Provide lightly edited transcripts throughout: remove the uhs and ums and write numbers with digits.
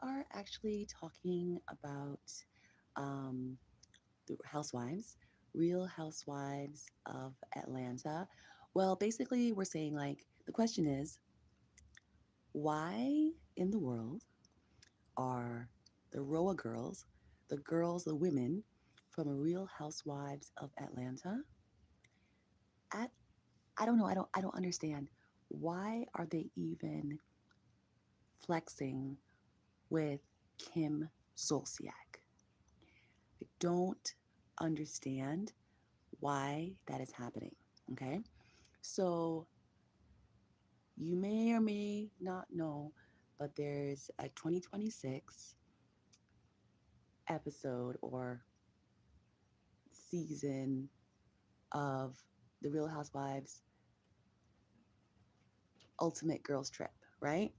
we are actually talking about um, the Housewives, Real Housewives of Atlanta. Well, basically, we're saying like the question is, why in the world are the RHOA girls, the women from Real Housewives of Atlanta, at I don't know, I don't understand. Why are they even flexing with Kim Zolciak? I don't understand why that is happening. Okay. So you may or may not know, but there's a 2026 episode or season of The Real Housewives Ultimate Girls Trip, right?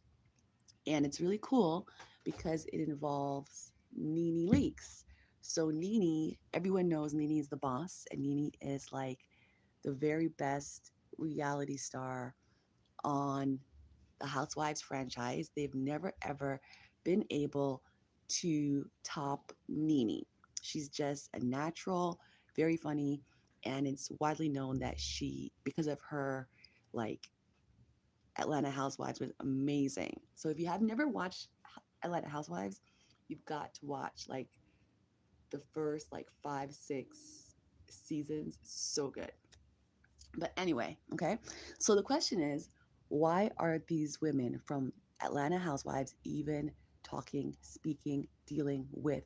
And it's really cool because it involves Nene Leakes. So Nene, everyone knows Nene is the boss, and Nene is like the very best reality star on the Housewives franchise. They've never ever been able to top Nene. She's just a natural, very funny, and it's widely known that she, because of her, like Atlanta Housewives was amazing. So if you have never watched Atlanta Housewives, you've got to watch like the first like 5, 6 seasons. So good. But anyway, okay. So the question is, why are these women from Atlanta Housewives even talking, speaking, dealing with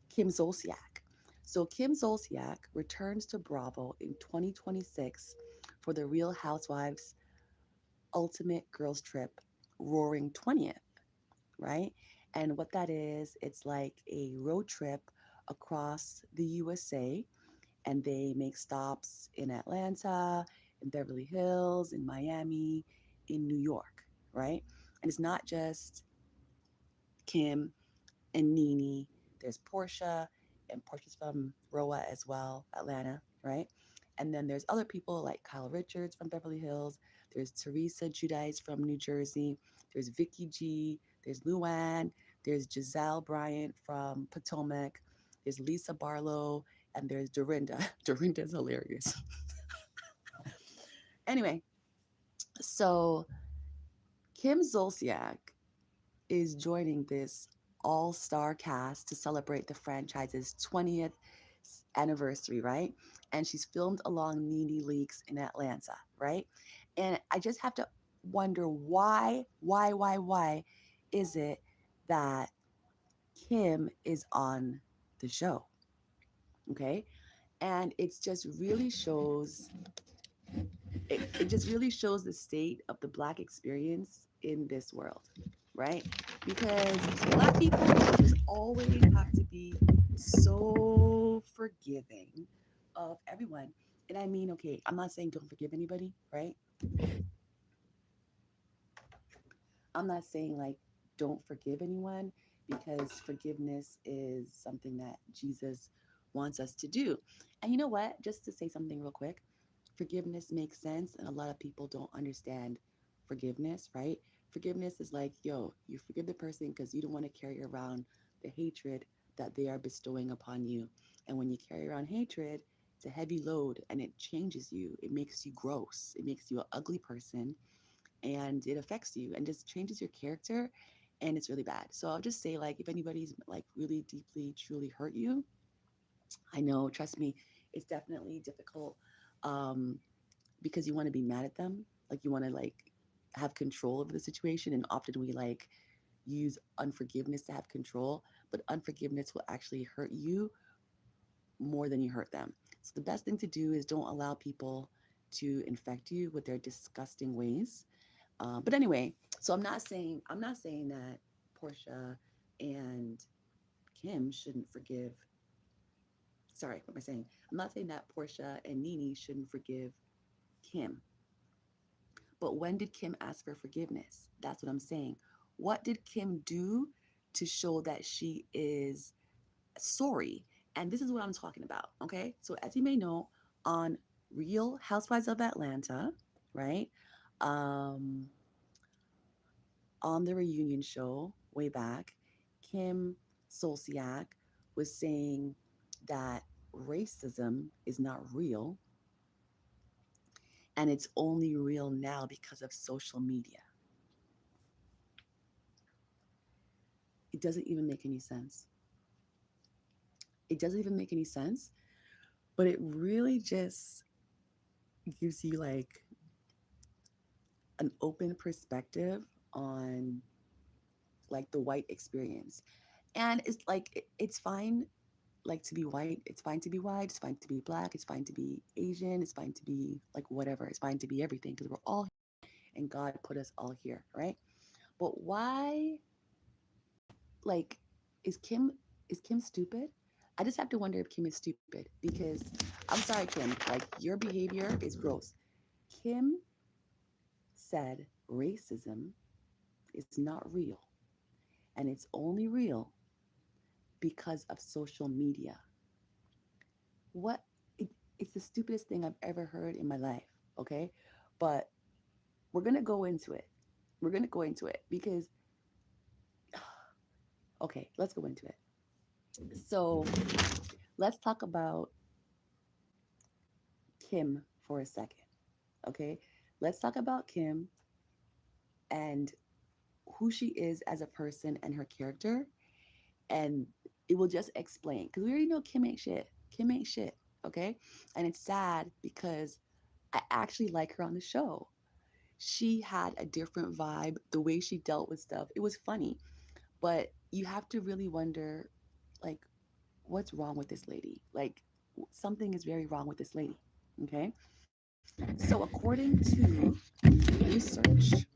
Kim Zolciak? So Kim Zolciak returns to Bravo in 2026 for the Real Housewives Ultimate Girls Trip Roaring 20th, right? And what that is, it's like a road trip across the USA, and they make stops in Atlanta, in Beverly Hills, in Miami, in New York, right? And it's not just Kim and Nene. There's Portia, and Portia's from RHOA as well, Atlanta, right? And then there's other people like Kyle Richards from Beverly Hills. There's Teresa Giudice from New Jersey. There's Vicky G. There's Luann. There's Giselle Bryant from Potomac. There's Lisa Barlow. And there's Dorinda. Dorinda's hilarious. Anyway, so Kim Zolciak is joining this all star cast to celebrate the franchise's 20th anniversary, right? And she's filmed along Nene Leaks in Atlanta, right? And I just have to wonder why is it that Kim is on the show? Okay. And it just really shows the state of the Black experience in this world, right? Because Black people just always have to be so forgiving of everyone. And I mean, okay, I'm not saying don't forgive anybody, right? I'm not saying like don't forgive anyone, because forgiveness is something that Jesus wants us to do. And you know what? Just to say something real quick, forgiveness makes sense, and a lot of people don't understand forgiveness, right? Forgiveness is like, yo, you forgive the person because you don't want to carry around the hatred that they are bestowing upon you. And when you carry around hatred, it's a heavy load and it changes you. It makes you gross. It makes you an ugly person, and it affects you and just changes your character, and it's really bad. So I'll just say, like, if anybody's like really deeply truly hurt you, I know, trust me, it's definitely difficult, um because you want to be mad at them, like you want to like have control over the situation, and often we like use unforgiveness to have control, but unforgiveness will actually hurt you more than you hurt them. So the best thing to do is don't allow people to infect you with their disgusting ways. But anyway, so I'm not saying that Portia and Kim shouldn't forgive. Sorry, what am I saying? I'm not saying that Portia and Nene shouldn't forgive Kim. But when did Kim ask for forgiveness? That's what I'm saying. What did Kim do to show that she is sorry? And this is what I'm talking about. Okay. So, as you may know, on Real Housewives of Atlanta, right? Um, on the reunion show way back, Kim Zolciak was saying that racism is not real and it's only real now because of social media. It doesn't even make any sense. It doesn't even make any sense, but it really just gives you like an open perspective on like the white experience. And it's like it's fine like to be white, it's fine to be white, it's fine to be black, it's fine to be Asian, it's fine to be like whatever, it's fine to be everything because we're all and God put us all here, right? But why like is Kim is Kim stupid? I just have to wonder if Kim is stupid because I'm sorry, Kim, like your behavior is gross. Kim said racism is not real and it's only real because of social media. What it, it's the stupidest thing I've ever heard in my life, okay? But we're going to go into it. We're going to go into it because okay, let's go into it. So, let's talk about Kim for a second, okay? Let's talk about Kim and who she is as a person and her character and it will just explain because we already know Kim ain't shit. Kim ain't shit, okay? And it's sad because I actually like her on the show. She had a different vibe, the way she dealt with stuff. It was funny, but you have to really wonder, like, what's wrong with this lady? Like, something is very wrong with this lady, okay? So, according to research,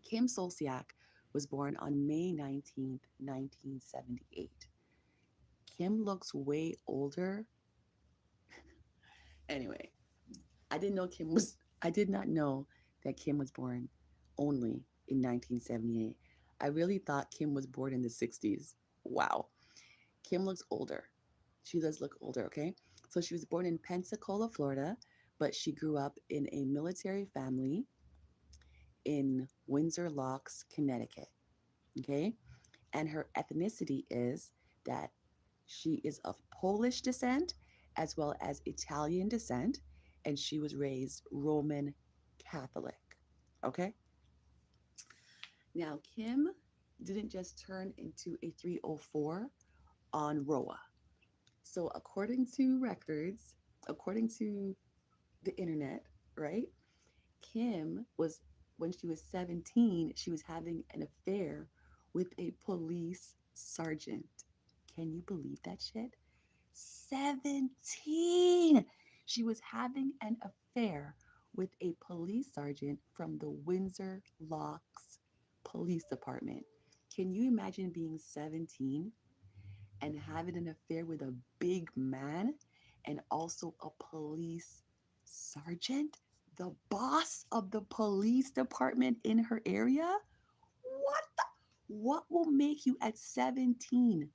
Kim Solsiak was born on May 19th, 1978. Kim looks way older. Anyway, I did not know that Kim was born only in 1978. I really thought Kim was born in the 60s. Wow. Kim looks older. She does look older, okay? So she was born in Pensacola, Florida, but she grew up in a military family in Windsor Locks, Connecticut, okay? And her ethnicity is that she is of Polish descent as well as Italian descent, and she was raised Roman Catholic. Okay? Now, Kim didn't just turn into a 304 on RHOA. So, according to records, according to the internet, right? Kim was, when she was 17, she was having an affair with a police sergeant. Can you believe that shit? 17. She was having an affair with a police sergeant from the Windsor Locks Police Department. Can you imagine being 17 and having an affair with a big man and also a police sergeant? The boss of the police department in her area? What the? What will make you at 17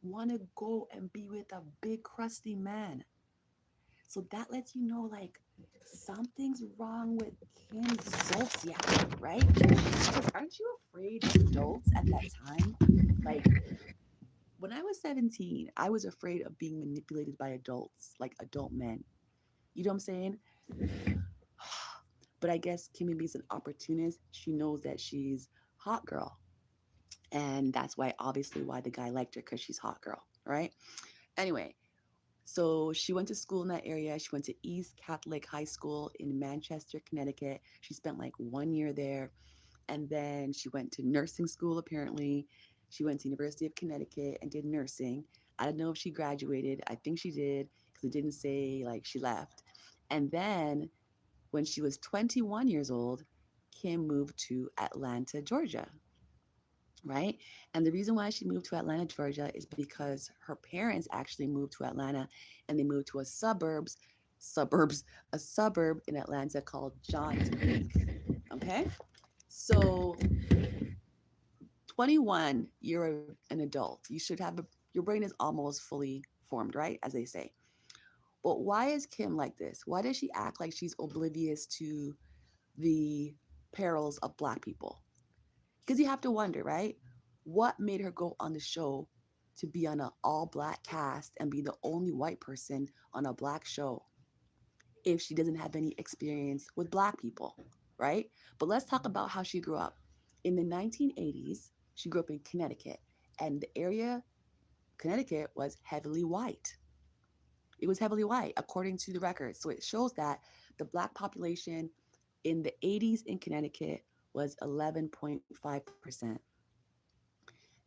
want to go and be with a big crusty man? So that lets you know like something's wrong with Kim Zolciak, right? Because aren't you afraid of adults at that time? Like when I was 17, I was afraid of being manipulated by adults, like adult men. You know what I'm saying? But I guess Kimmy B's an opportunist. She knows that she's hot girl. And that's why obviously why the guy liked her because she's hot girl, right? Anyway, so she went to school in that area. She went to East Catholic High School in Manchester, Connecticut. She spent like 1 year there. And then she went to nursing school, apparently. She went to University of Connecticut and did nursing. I don't know if she graduated. I think she did because it didn't say like she left. And then when she was 21 years old, Kim moved to Atlanta, Georgia, right? And the reason why she moved to Atlanta, Georgia is because her parents actually moved to Atlanta and they moved to a suburb in Atlanta called Johns Creek. Okay? So 21, you're an adult. You should have your brain is almost fully formed, right? As they say. But why is Kim like this? Why does she act like she's oblivious to the perils of black people? Because you have to wonder, right? What made her go on the show to be on an all black cast and be the only white person on a black show if she doesn't have any experience with black people, right? But let's talk about how she grew up. In the 1980s, she grew up in Connecticut, and the area, Connecticut, was heavily white. It was heavily white, according to the records. So it shows that the black population in the 80s in Connecticut was 11.5%.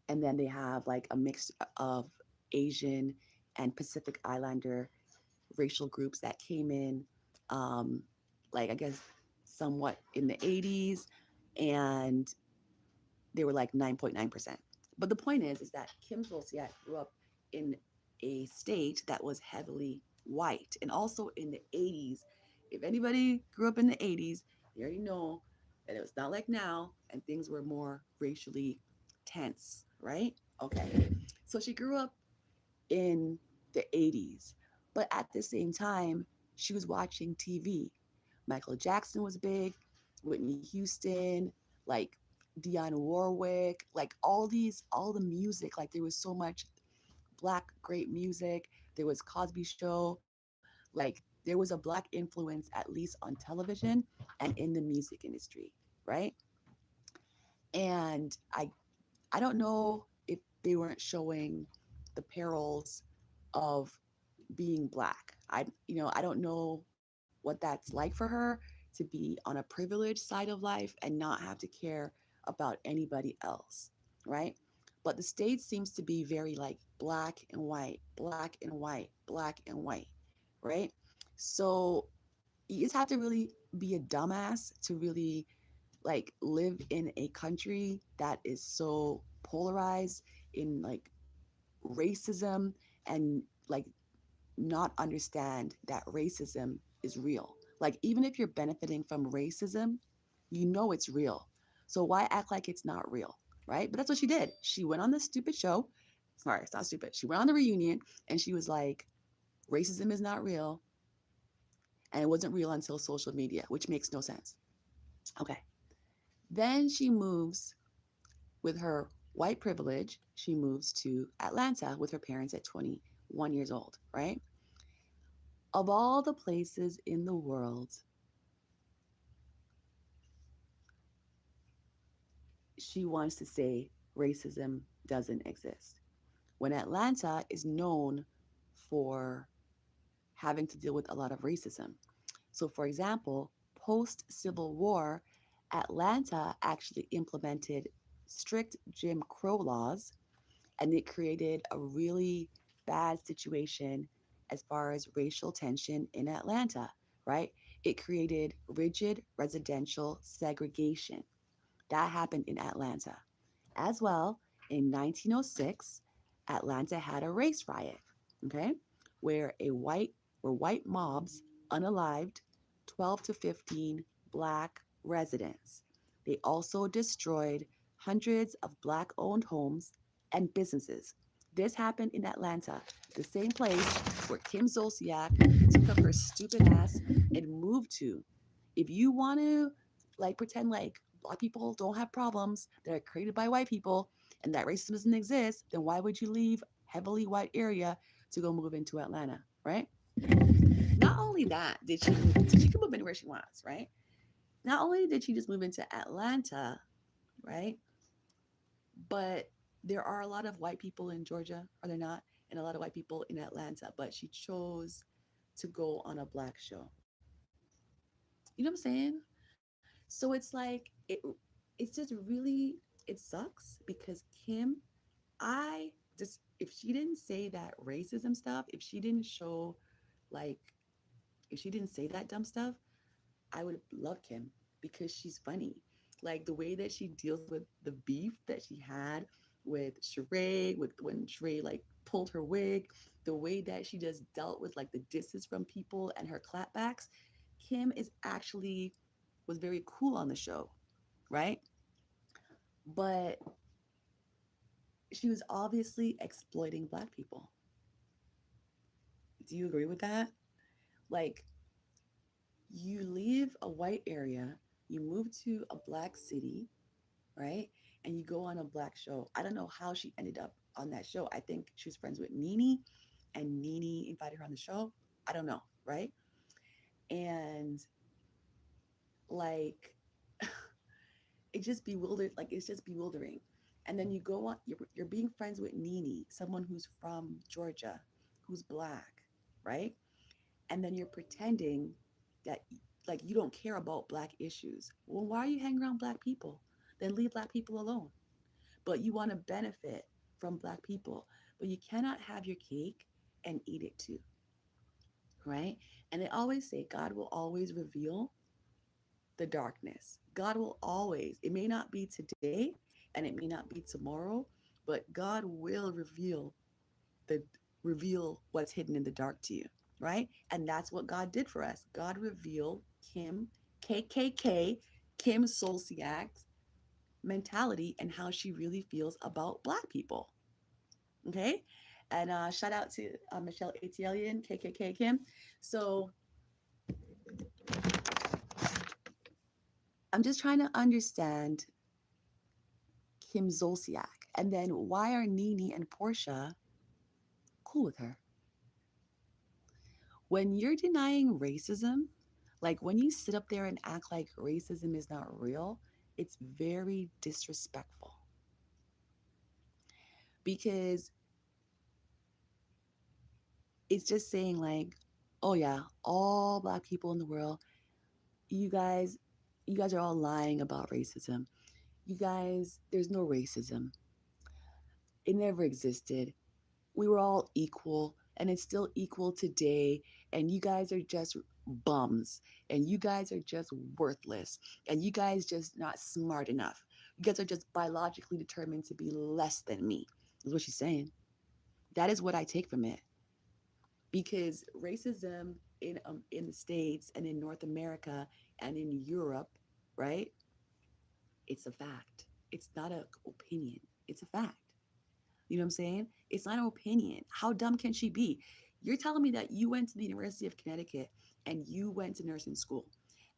And then they have like a mix of Asian and Pacific Islander racial groups that came in, um, like I guess somewhat in the 80s, and they were like 9.9%. But the point is that Kim Zolciak grew up in a state that was heavily white, and also in the 80s. If anybody grew up in the 80s, they already know that it was not like now, and things were more racially tense, right? Okay. So she grew up in the 80s. But at the same time, she was watching TV. Michael Jackson was big, Whitney Houston, like Dionne Warwick, like all the music. Like there was so much black great music. There was Cosby Show. Like there was a black influence, at least on television and in the music industry, right? And I don't know if they weren't showing the perils of being black. I don't know what that's like for her to be on a privileged side of life and not have to care about anybody else, right? But the state seems to be very like black and white, black and white, black and white, right? So you just have to really be a dumbass to really like live in a country that is so polarized in like racism and like not understand that racism is real. Like, even if you're benefiting from racism, you know it's real. So why act like it's not real, right? But that's what she did. She went on this stupid show. Sorry, it's not stupid. She went on the reunion and she was like, racism is not real. And it wasn't real until social media, which makes no sense. Okay. Then she moves with her white privilege. She moves to Atlanta with her parents at 21 years old, right? Of all the places in the world, she wants to say racism doesn't exist. When Atlanta is known for having to deal with a lot of racism. So, for example, post Civil War, Atlanta actually implemented strict Jim Crow laws, and it created a really bad situation as far as racial tension in Atlanta, right? It created rigid residential segregation. That happened in Atlanta. As well, in 1906, Atlanta had a race riot, okay, where a white where white mobs unalived 12 to 15 black residents. They also destroyed hundreds of black-owned homes and businesses. This happened in Atlanta, the same place where Kim Zolciak took up her stupid ass and moved to. If you want to like pretend like black people don't have problems that are created by white people and that racism doesn't exist, then why would you leave heavily white area to go move into Atlanta, right? Not only that did she move into, she can move anywhere she wants, right? Not only did she just move into Atlanta, right? But there are a lot of white people in Georgia, are there not? And a lot of white people in Atlanta, but she chose to go on a black show. You know what I'm saying? So it's like it's just really it sucks because Kim, I just if she didn't say that racism stuff, if she didn't show like if she didn't say that dumb stuff, I would love Kim because she's funny. Like the way that she deals with the beef that she had with Sheree, with when Sheree like pulled her wig, the way that she just dealt with like the disses from people and her clapbacks. Kim is actually was very cool on the show, right? But she was obviously exploiting black people. Do you agree with that? Like you leave a white area, you move to a black city, right? and you go on a black show. I don't know how she ended up on that show. I think she was friends with Nene, and Nene invited her on the show. I don't know, right? And like it just bewildered, like it's just bewildering. And then you go on, you're being friends with Nene, someone who's from Georgia, who's black, right? And then you're pretending that like you don't care about black issues. Well, why are you hanging around black people? Then leave black people alone. But you want to benefit from black people, but you cannot have your cake and eat it too, right? And they always say God will always reveal the darkness. God will always, it may not be today and it may not be tomorrow, but God will the reveal what's hidden in the dark to you, right? And that's what God did for us. God revealed Kim KKK, Kim Zolciak's mentality and how she really feels about black people. Okay. And shout out to Michelle Atelian, KKK Kim. So I'm just trying to understand Kim Zolciak. And then why are Nene and Portia cool with her? When you're denying racism, like when you sit up there and act like racism is not real, it's very disrespectful because it's just saying, like, oh yeah, all black people in the world, you guys, you guys are all lying about racism. You guys, there's no racism. It never existed. We were all equal and it's still equal today, and you guys are just bums, and you guys are just worthless, and you guys just not smart enough. You guys are just biologically determined to be less than me, is what she's saying. That is what I take from it, because racism in the states and in North America and in Europe, right, it's a fact. It's not an opinion, it's a fact. You know what I'm saying? It's not an opinion. How dumb can she be? You're telling me that you went to the University of Connecticut and you went to nursing school.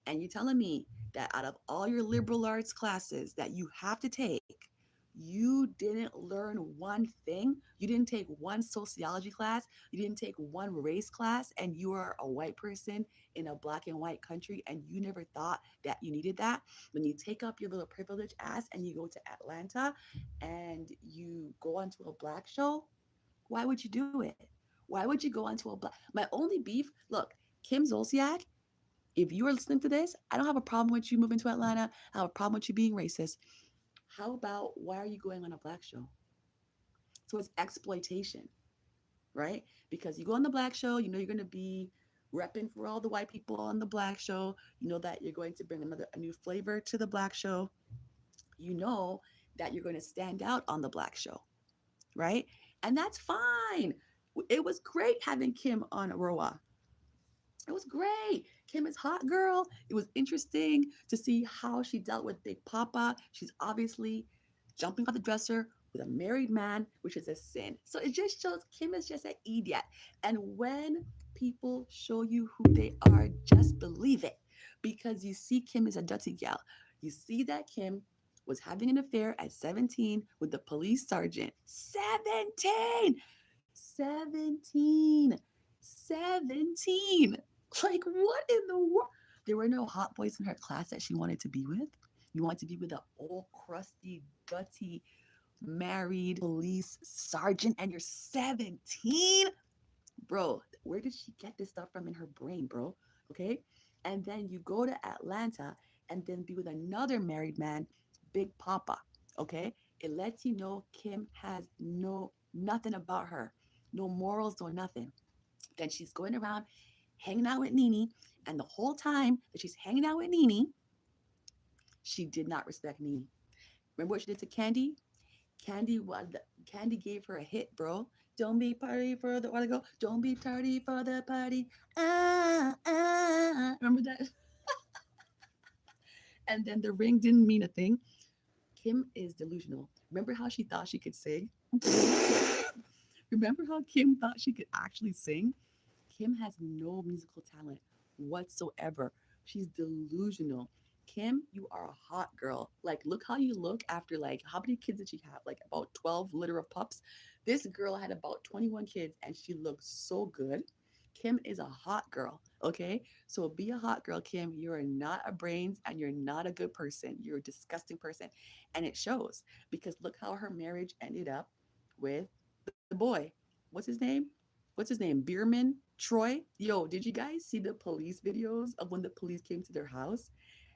And you're telling me that out of all your liberal arts classes that you have to take, you didn't learn one thing. You didn't take one sociology class. You didn't take one race class. And you are a white person in a black and white country. And you never thought that you needed that. When you take up your little privileged ass and you go to Atlanta and you go onto a black show, why would you do it? Why would you go onto a black? My only beef, look, Kim Zolciak, if you are listening to this, I don't have a problem with you moving to Atlanta. I have a problem with you being racist. How about why are you going on a black show? So it's exploitation, right? Because you go on the black show, you know you're going to be repping for all the white people on the black show. You know that you're going to bring a new flavor to the black show. You know that you're going to stand out on the black show, right? And that's fine. It was great having Kim on RHOA. It was great. Kim is hot girl. It was interesting to see how she dealt with Big Poppa. She's obviously jumping off the dresser with a married man, which is a sin. So it just shows Kim is just an idiot. And when people show you who they are, just believe it. Because you see Kim is a dirty gal. You see that Kim was having an affair at 17 with the police sergeant. 17! 17! 17! Like, what in the world? There were no hot boys in her class that she wanted to be with. You want to be with an old, crusty, gutty, married police sergeant, and you're 17? Bro, where did she get this stuff from in her brain, bro? Okay. And then you go to Atlanta and then be with another married man, Big Papa. Okay. It lets you know Kim has nothing about her, no morals, no nothing. Then she's going around hanging out with Nene. And the whole time that she's hanging out with Nene, she did not respect Nene. Remember what she did to Candy? Candy gave her a hit, bro. Don't be party for the, what I go? Don't be tardy for the party. Ah, ah. Remember that? And then the ring didn't mean a thing. Kim is delusional. Remember how she thought she could sing? Remember how Kim thought she could actually sing? Kim has no musical talent whatsoever. She's delusional. Kim, you are a hot girl. Like, look how you look after, like, how many kids did she have? Like, about 12 litter of pups. This girl had about 21 kids and she looks so good. Kim is a hot girl, okay? So be a hot girl, Kim. You're not a brains and you're not a good person. You're a disgusting person. And it shows because look how her marriage ended up with the boy. What's his name? What's his name? Bierman Troy. Yo, did you guys see the police videos of when the police came to their house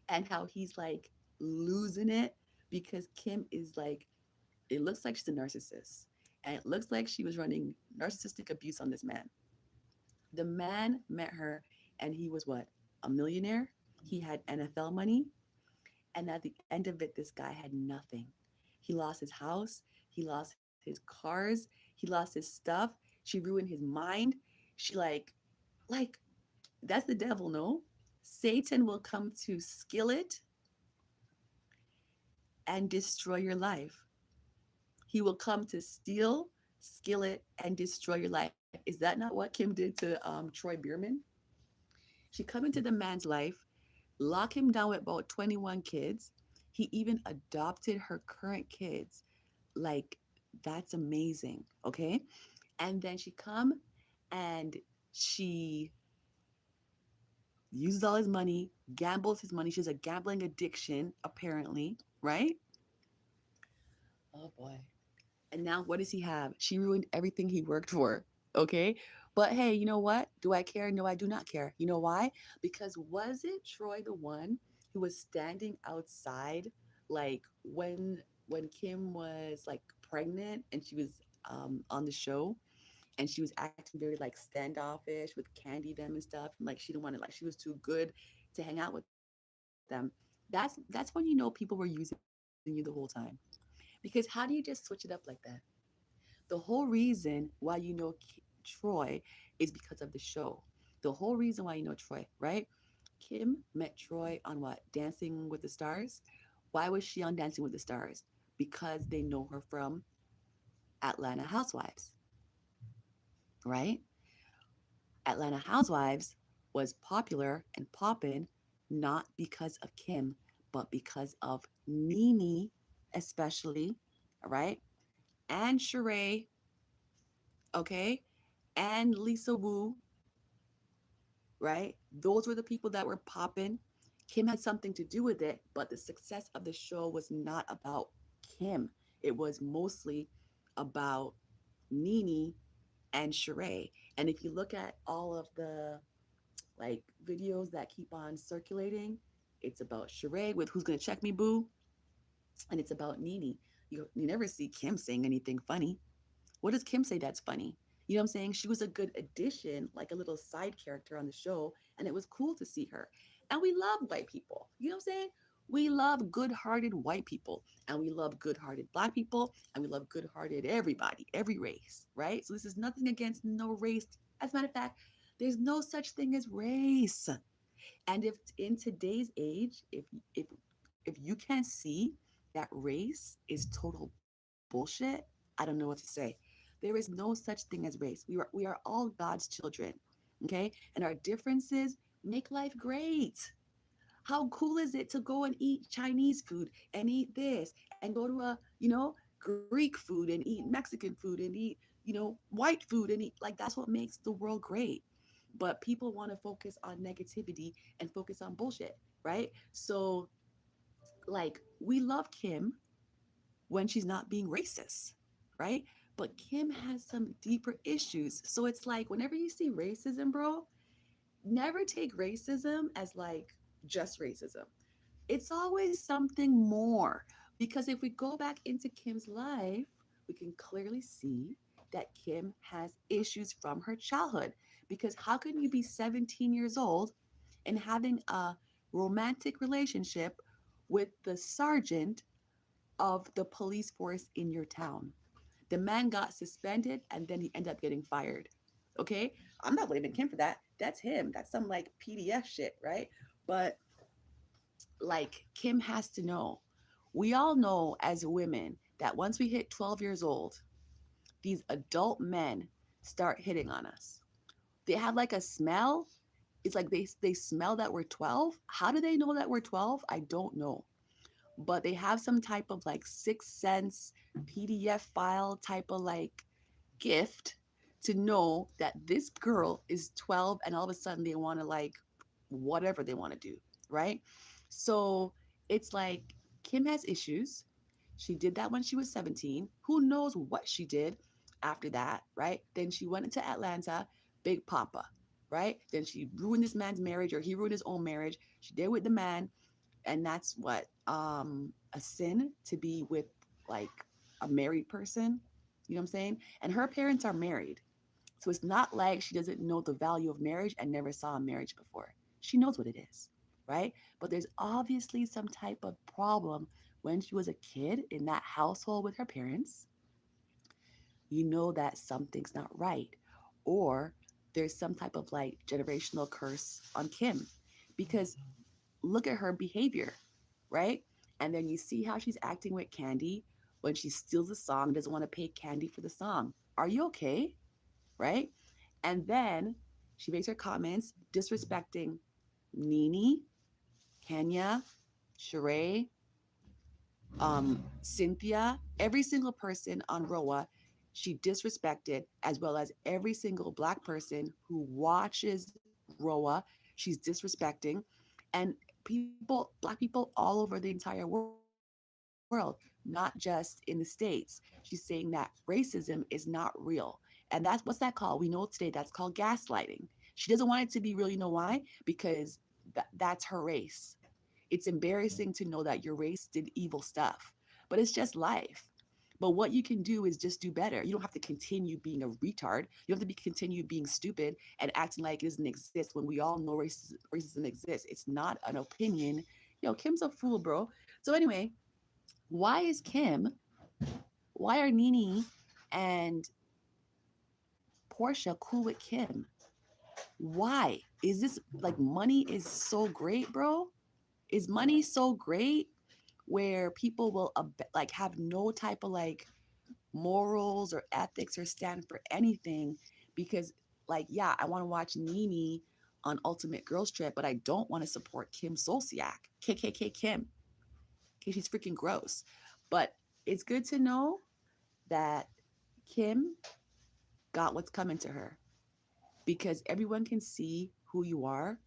and how he's like losing it because Kim is like, it looks like she's a narcissist. And it looks like she was running narcissistic abuse on this man. The man met her and he was what? A millionaire. He had NFL money. And at the end of it, this guy had nothing. He lost his house. He lost his cars. He lost his stuff. She ruined his mind. She like, that's the devil, no? Satan will come to skillet and destroy your life. He will come to steal, skillet, and destroy your life. Is that not what Kim did to Troy Bierman? She come into the man's life, lock him down with about 21 kids. He even adopted her current kids. Like, that's amazing. Okay. And then she come and she uses all his money, gambles his money. She has a gambling addiction, apparently, right? Oh boy. And now what does he have? She ruined everything he worked for. Okay. But hey, you know what? Do I care? No, I do not care. You know why? Because was it Troy the one who was standing outside like when Kim was like pregnant and she was on the show and she was acting very like standoffish with Candy them and stuff and like she didn't want to like she was too good to hang out with them. That's when you know people were using you the whole time. Because how do you just switch it up like that? The whole reason why you know Troy is because of the show. The whole reason why you know Troy, right? Kim met Troy on what? Dancing with the Stars. Why was she on Dancing with the Stars? Because they know her from Atlanta Housewives, right? Atlanta Housewives was popular and poppin' not because of Kim, but because of Nene, especially, right? And Sheree, okay? And Lisa Wu, right? Those were the people that were popping. Kim had something to do with it, but the success of the show was not about Kim. It was mostly about Nene and Sheree. And if you look at all of the like videos that keep on circulating, it's about Sheree with Who's Gonna Check Me Boo, and it's about Nene. You never see Kim saying anything funny. What does Kim say that's funny? You know what I'm saying? She was a good addition, like a little side character on the show, and it was cool to see her. And we love white people. You know what I'm saying? We love good hearted white people, and we love good hearted black people, and we love good hearted everybody, every race, right? So this is nothing against no race. As a matter of fact, there's no such thing as race. And if in today's age, if you can't see that race is total bullshit, I don't know what to say. There is no such thing as race. We are all God's children. Okay? And our differences make life great. How cool is it to go and eat Chinese food and eat this and go to a, Greek food and eat Mexican food and eat, white food and eat like that's what makes the world great. But people want to focus on negativity and focus on bullshit, right? So like we love Kim when she's not being racist, right? But Kim has some deeper issues. So it's like whenever you see racism, bro, never take racism as like just racism. It's always something more. Because if we go back into Kim's life, we can clearly see that Kim has issues from her childhood. Because how can you be 17 years old and having a romantic relationship with the sergeant of the police force in your town? The man got suspended and then he ended up getting fired. Okay? I'm not blaming Kim for that. That's him. That's some like PDF shit, right? But like Kim has to know. We all know as women that once we hit 12 years old, these adult men start hitting on us. They have like a smell It's like they smell that we're 12. How do they know that we're 12? I don't know. But they have some type of like sixth sense PDF file type of like gift to know that this girl is 12, and all of a sudden they want to like whatever they want to do, right? So it's like Kim has issues. She did that when she was 17. Who knows what she did after that, right? Then she went into Atlanta, Big Poppa, right? Then she ruined this man's marriage, or he ruined his own marriage. She did with the man, and that's what a sin to be with like a married person. You know what I'm saying? And her parents are married. So it's not like she doesn't know the value of marriage and never saw a marriage before. She knows what it is, right? But there's obviously some type of problem when she was a kid in that household with her parents. You know that something's not right. Or there's some type of like generational curse on Kim, because look at her behavior, right? And then you see how she's acting with Candy when she steals a song, doesn't want to pay Candy for the song. Are you okay? Right? And then she makes her comments disrespecting Nene, Kenya, Sheree, Cynthia, every single person on RHOA. She disrespected, as well as every single Black person who watches RHOA. She's disrespecting, and Black people all over the entire world, not just in the States. She's saying that racism is not real. And that's what's that called? We know today that's called gaslighting. She doesn't want it to be real. You know why? Because that's her race. It's embarrassing to know that your race did evil stuff, but it's just life. But what you can do is just do better. You don't have to continue being a retard. You don't have to be continue being stupid and acting like it doesn't exist when we all know racism exists. It's not an opinion. Yo, Kim's a fool, bro. So anyway, why is Kim? Why are Nene and Portia cool with Kim? Why is this like money is so great, bro? Is money so great where people will like have no type of like morals or ethics or stand for anything? Because like, yeah, I want to watch Nene on Ultimate Girls Trip, but I don't want to support Kim Zolciak, KKK Kim. Okay, she's freaking gross. But it's good to know that Kim got what's coming to her, because everyone can see who you are.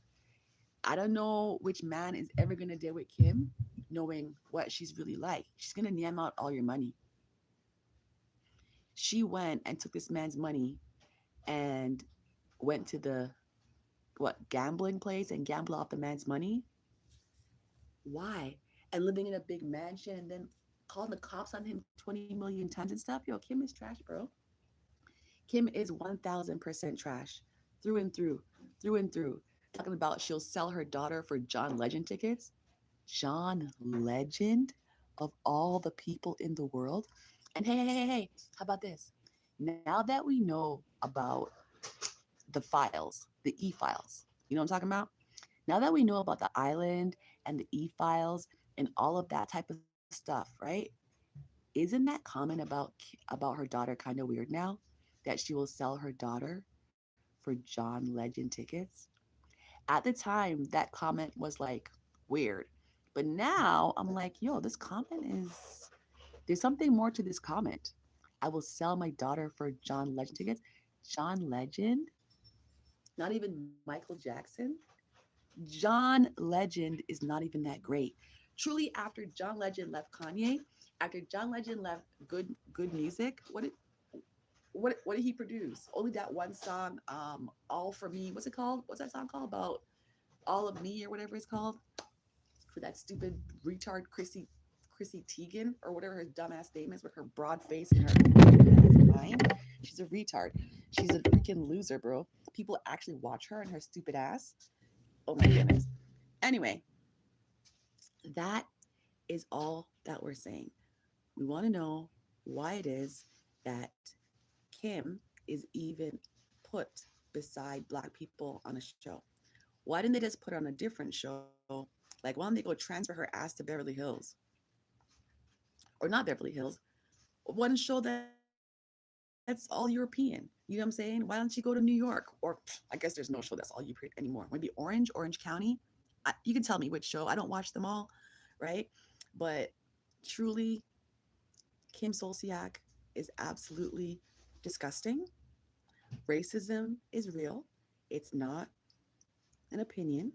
I don't know which man is ever gonna deal with Kim knowing what she's really like. She's gonna yam out all your money. She went and took this man's money and went to the gambling place and gambled off the man's money. Why? And living in a big mansion and then calling the cops on him 20 million times and stuff. Yo, Kim is trash, bro. Kim is 1000% trash through and through, through and through. Talking about she'll sell her daughter for John Legend tickets. John Legend, of all the people in the world. And hey, how about this? Now that we know about the files, the e files, you know what I'm talking about? Now that we know about the island and the e files and all of that type of stuff, right? Isn't that comment about her daughter kind of weird now? That she will sell her daughter for John Legend tickets? At the time, that comment was like weird. But now I'm like, yo, this comment is, there's something more to this comment. I will sell my daughter for John Legend tickets. John Legend? Not even Michael Jackson? John Legend is not even that great. Truly, after John Legend left Kanye, after John Legend left good music, what did he produce? Only that one song, All For Me. What's it called? What's that song called? About All of Me or whatever it's called, for that stupid retard Chrissy Teigen or whatever her dumbass name is with her broad face and her mind. She's a retard. She's a freaking loser, bro. People actually watch her and her stupid ass. Oh my goodness. Anyway, that is all that we're saying. We want to know why it is that Kim is even put beside Black people on a show. Why didn't they just put her on a different show? Like, why don't they go transfer her ass to Beverly Hills? Or not Beverly Hills, one show that is like that's all European. You know what I'm saying? Why don't you go to New York? Or I guess there's no show that's all European anymore. Maybe Orange County. You can tell me which show. I don't watch them all, right? But truly, Kim Zolciak is absolutely disgusting. Racism is real. It's not an opinion.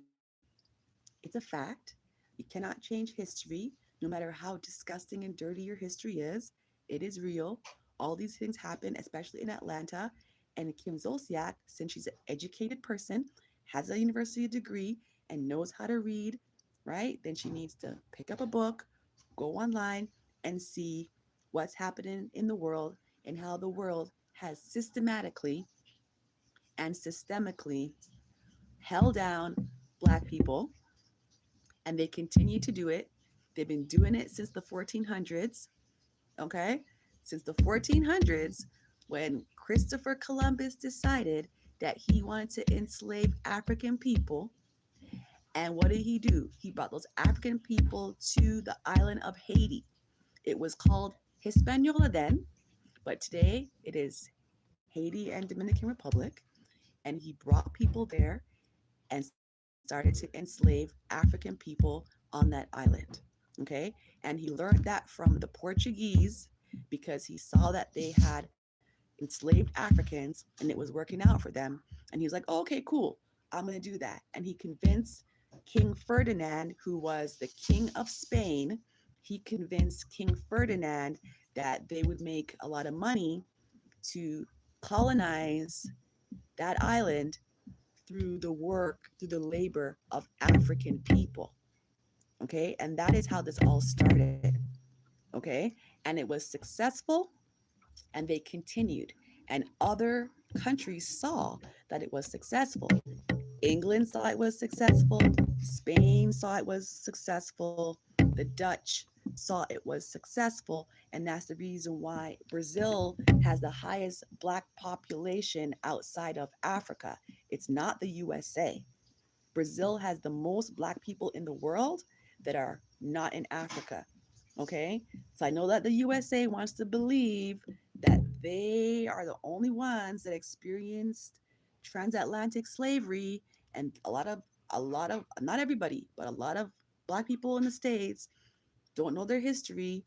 It's a fact. You cannot change history, no matter how disgusting and dirty your history is. It is real. All these things happen, especially in Atlanta. And Kim Zolciak, since she's an educated person, has a university degree, and knows how to read, right? Then she needs to pick up a book, go online, and see what's happening in the world and how the world has systematically and systemically held down Black people, and they continue to do it. They've been doing it since the 1400s, okay? Since the 1400s, when Christopher Columbus decided that he wanted to enslave African people. And what did he do? He brought those African people to the island of Haiti. It was called Hispaniola then, but today it is Haiti and Dominican Republic. And he brought people there and started to enslave African people on that island. Okay. And he learned that from the Portuguese because he saw that they had enslaved Africans and it was working out for them. And he was like, oh, okay, cool. I'm going to do that. And he convinced King Ferdinand, who was the king of Spain, he convinced King Ferdinand that they would make a lot of money to colonize that island through the work, through the labor of African people. Okay. And that is how this all started. Okay. And it was successful and they continued. And other countries saw that it was successful. England saw it was successful. Spain saw it was successful. The Dutch saw it was successful. And that's the reason why Brazil has the highest Black population outside of Africa. It's not the USA. Brazil has the most Black people in the world that are not in Africa. Okay. So I know that the USA wants to believe that they are the only ones that experienced transatlantic slavery, and a lot of not everybody, but a lot of Black people in the States don't know their history.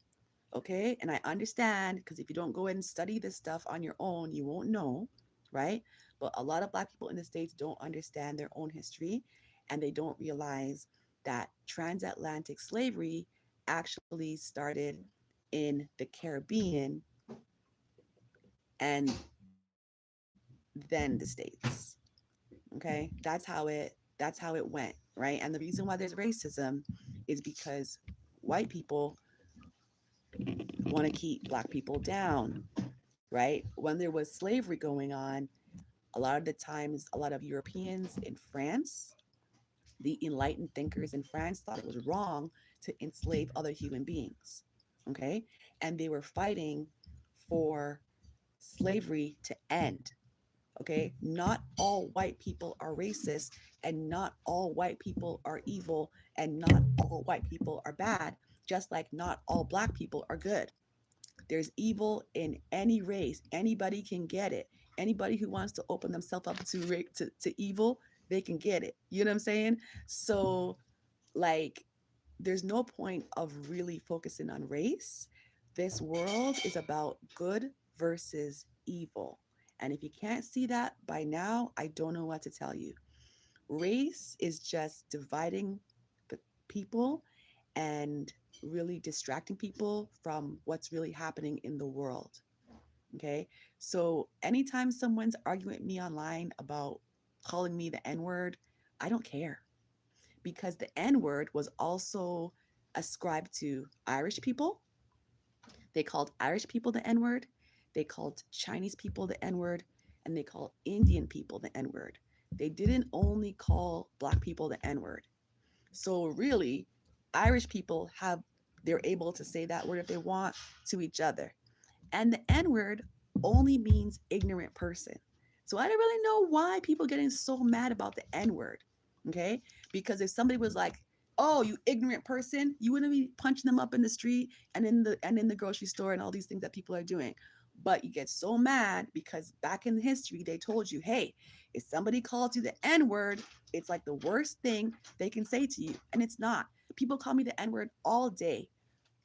Okay. And I understand because if you don't go and study this stuff on your own, you won't know, right? But a lot of Black people in the States don't understand their own history, and they don't realize that transatlantic slavery actually started in the Caribbean and then the States. Okay? That's how it went, right? And the reason why there's racism is because white people want to keep Black people down, right? When there was slavery going on, a lot of the times, a lot of Europeans in France, the enlightened thinkers in France thought it was wrong to enslave other human beings. Okay. And they were fighting for slavery to end. Okay. Not all white people are racist, and not all white people are evil, and not all white people are bad, just like not all Black people are good. There's evil in any race. Anybody can get it. Anybody who wants to open themselves up to evil, they can get it. You know what I'm saying? So, like, there's no point of really focusing on race. This world is about good versus evil. And if you can't see that by now, I don't know what to tell you. Race is just dividing the people and really distracting people from what's really happening in the world. Okay. So anytime someone's arguing with me online about calling me the N word, I don't care, because the N word was also ascribed to Irish people. They called Irish people the N word. They called Chinese people the N word. And they called Indian people the N word. They didn't only call Black people the N word. So really, Irish people they're able to say that word if they want to each other. And the N word only means ignorant person. So I don't really know why people getting so mad about the N word. Okay? Because if somebody was like, "Oh, you ignorant person," you wouldn't be punching them up in the street and in the grocery store and all these things that people are doing. But you get so mad because back in history, they told you, hey, if somebody calls you the N word, it's like the worst thing they can say to you. And it's not. People call me the N word all day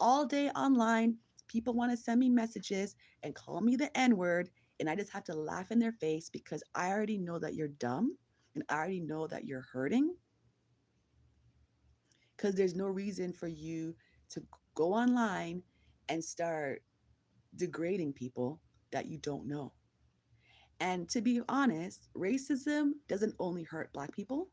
online. People want to send me messages and call me the N word. And I just have to laugh in their face because I already know that you're dumb and I already know that you're hurting because there's no reason for you to go online and start degrading people that you don't know. And to be honest, racism doesn't only hurt Black people,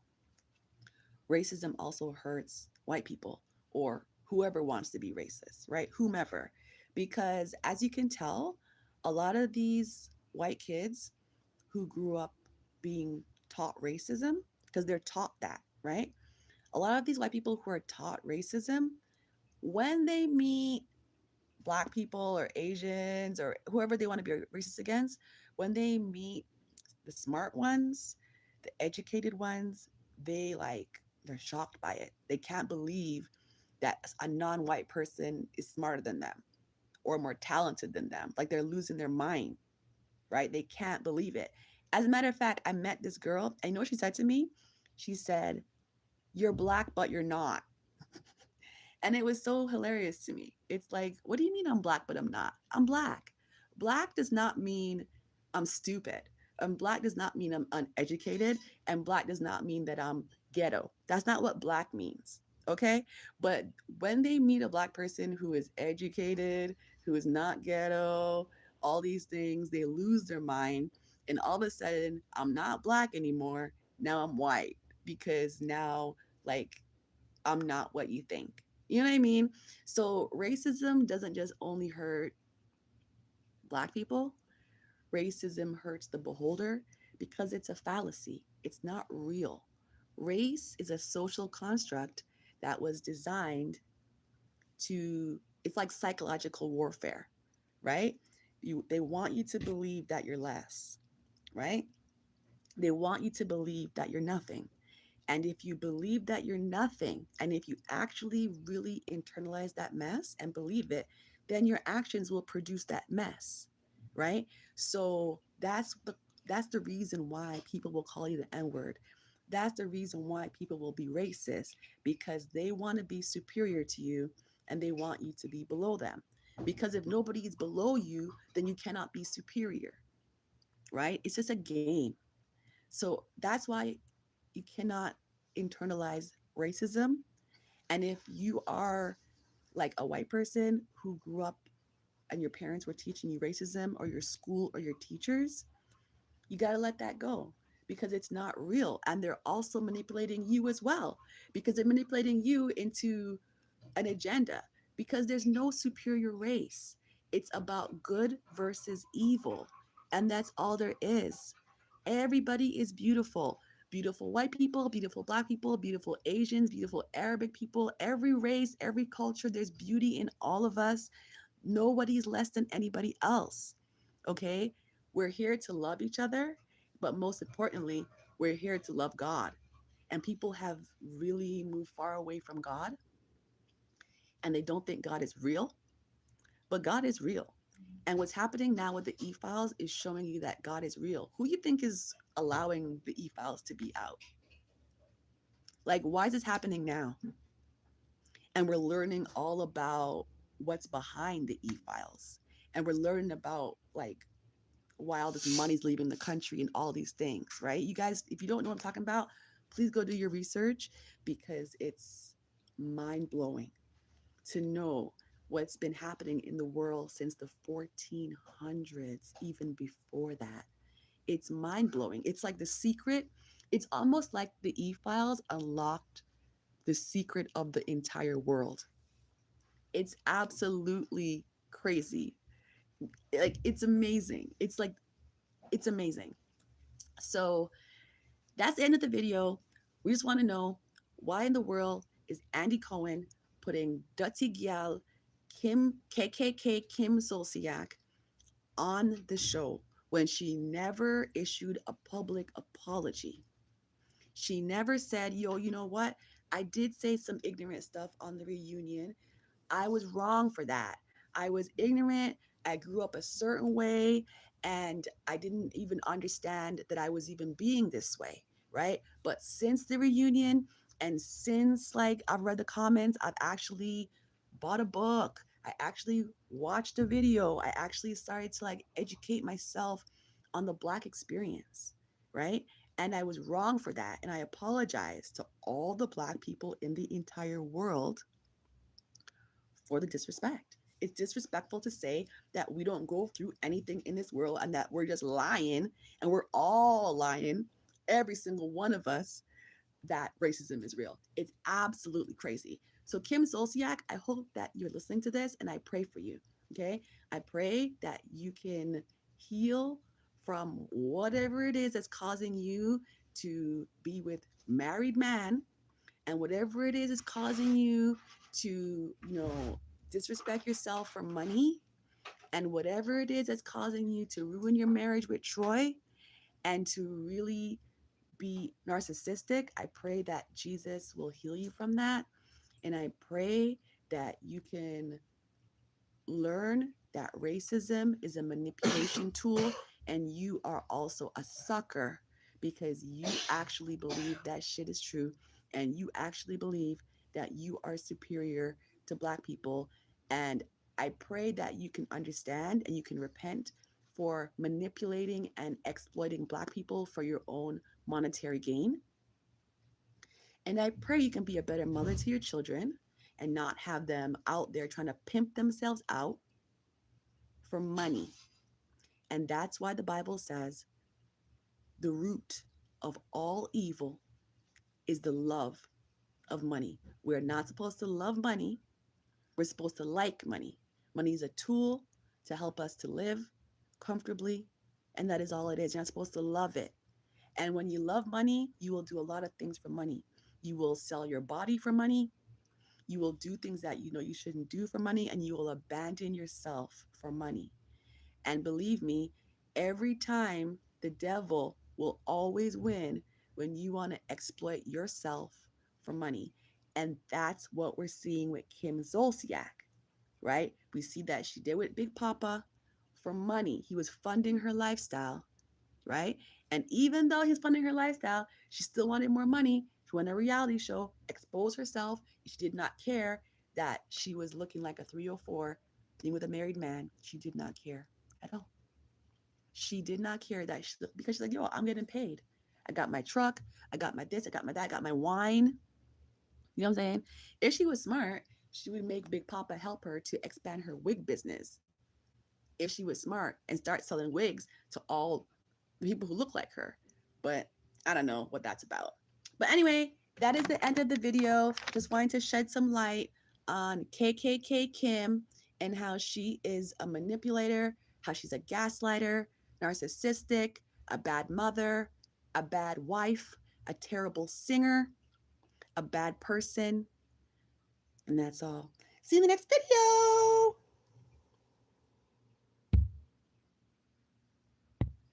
racism also hurts white people or whoever wants to be racist, right? Whomever. Because as you can tell, a lot of these white kids who grew up being taught racism, because they're taught that, right? A lot of these white people who are taught racism, when they meet Black people or Asians or whoever they want to be racist against, when they meet the smart ones, the educated ones, they're shocked by it. They can't believe that a non-white person is smarter than them or more talented than them. Like they're losing their mind, right? They can't believe it. As a matter of fact, I met this girl. I know what she said to me. She said, "You're Black, but you're not." And it was so hilarious to me. It's like, what do you mean I'm Black, but I'm not? I'm Black. Black does not mean I'm stupid. Black does not mean I'm uneducated. And Black does not mean that I'm ghetto. That's not what Black means. Okay. But when they meet a Black person who is educated, who is not ghetto, all these things, they lose their mind. And all of a sudden, I'm not Black anymore. Now I'm white because now, like, I'm not what you think. You know what I mean? So racism doesn't just only hurt Black people, racism hurts the beholder because it's a fallacy. It's not real. Race is a social construct that was designed it's like psychological warfare, right? They want you to believe that you're less, right? They want you to believe that you're nothing. And if you believe that you're nothing, and if you actually really internalize that mess and believe it, then your actions will produce that mess, right? So that's the reason why people will call you the N-word. That's the reason why people will be racist because they want to be superior to you and they want you to be below them. Because if nobody is below you, then you cannot be superior, right? It's just a game. So that's why you cannot internalize racism. And if you are like a white person who grew up and your parents were teaching you racism or your school or your teachers, you got to let that go because it's not real. And they're also manipulating you as well because they're manipulating you into an agenda because there's no superior race. It's about good versus evil. And that's all there is. Everybody is beautiful. Beautiful white people, beautiful Black people, beautiful Asians, beautiful Arabic people, every race, every culture. There's beauty in all of us. Nobody's less than anybody else. Okay? We're here to love each other, but most importantly, we're here to love God. And people have really moved far away from God and they don't think God is real, but God is real. And what's happening now with the e-files is showing you that God is real. Who you think is allowing the e-files to be out? Like, why is this happening now? And we're learning all about what's behind the e-files. And we're learning about like why all this money's leaving the country and all these things, right? You guys, if you don't know what I'm talking about, please go do your research because it's mind blowing to know what's been happening in the world since the 1400s, even before that. It's mind blowing. It's like the secret, it's almost like the e files unlocked the secret of the entire world. It's absolutely crazy. Like, it's amazing. It's amazing. So, that's the end of the video. We just want to know why in the world is Andy Cohen putting Dutty Gyal Kim KKK Kim Zolciak on the show when she never issued a public apology. She never said, yo, you know what? I did say some ignorant stuff on the reunion. I was wrong for that. I was ignorant. I grew up a certain way, and I didn't even understand that I was even being this way, right? But since the reunion and since like I've read the comments, I've actually bought a book. I actually watched a video. I actually started to like educate myself on the Black experience, right? And I was wrong for that. And I apologize to all the Black people in the entire world for the disrespect. It's disrespectful to say that we don't go through anything in this world and that we're just lying, and we're all lying, every single one of us, that racism is real. It's absolutely crazy. So, Kim Zolciak, I hope that you're listening to this and I pray for you. Okay. I pray that you can heal from whatever it is that's causing you to be with married man, and whatever it is causing you to, disrespect yourself for money, and whatever it is that's causing you to ruin your marriage with Troy and to really be narcissistic. I pray that Jesus will heal you from that. And I pray that you can learn that racism is a manipulation tool, and you are also a sucker because you actually believe that shit is true, and you actually believe that you are superior to Black people. And I pray that you can understand and you can repent for manipulating and exploiting Black people for your own monetary gain. And I pray you can be a better mother to your children and not have them out there trying to pimp themselves out for money. And that's why the Bible says the root of all evil is the love of money. We're not supposed to love money. We're supposed to like money. Money is a tool to help us to live comfortably. And that is all it is. You're not supposed to love it. And when you love money, you will do a lot of things for money. You will sell your body for money. You will do things that you know you shouldn't do for money. And you will abandon yourself for money. And believe me, every time the devil will always win when you want to exploit yourself for money. And that's what we're seeing with Kim Zolciak, right? We see that she did with Big Poppa for money. He was funding her lifestyle, right? And even though he's funding her lifestyle, she still wanted more money. She went on a reality show, exposed herself. She did not care that she was looking like a 304 being with a married man. She did not care at all. She did not care that because she's like, yo, I'm getting paid. I got my truck, I got my this, I got my that, I got my wine. You know what I'm saying? If she was smart, she would make Big Papa help her to expand her wig business. If she was smart and start selling wigs to all the people who look like her. But I don't know what that's about. But anyway, that is the end of the video. Just wanting to shed some light on KKK Kim and how she is a manipulator, how she's a gaslighter, narcissistic, a bad mother, a bad wife, a terrible singer, a bad person. And that's all. See you in the next video.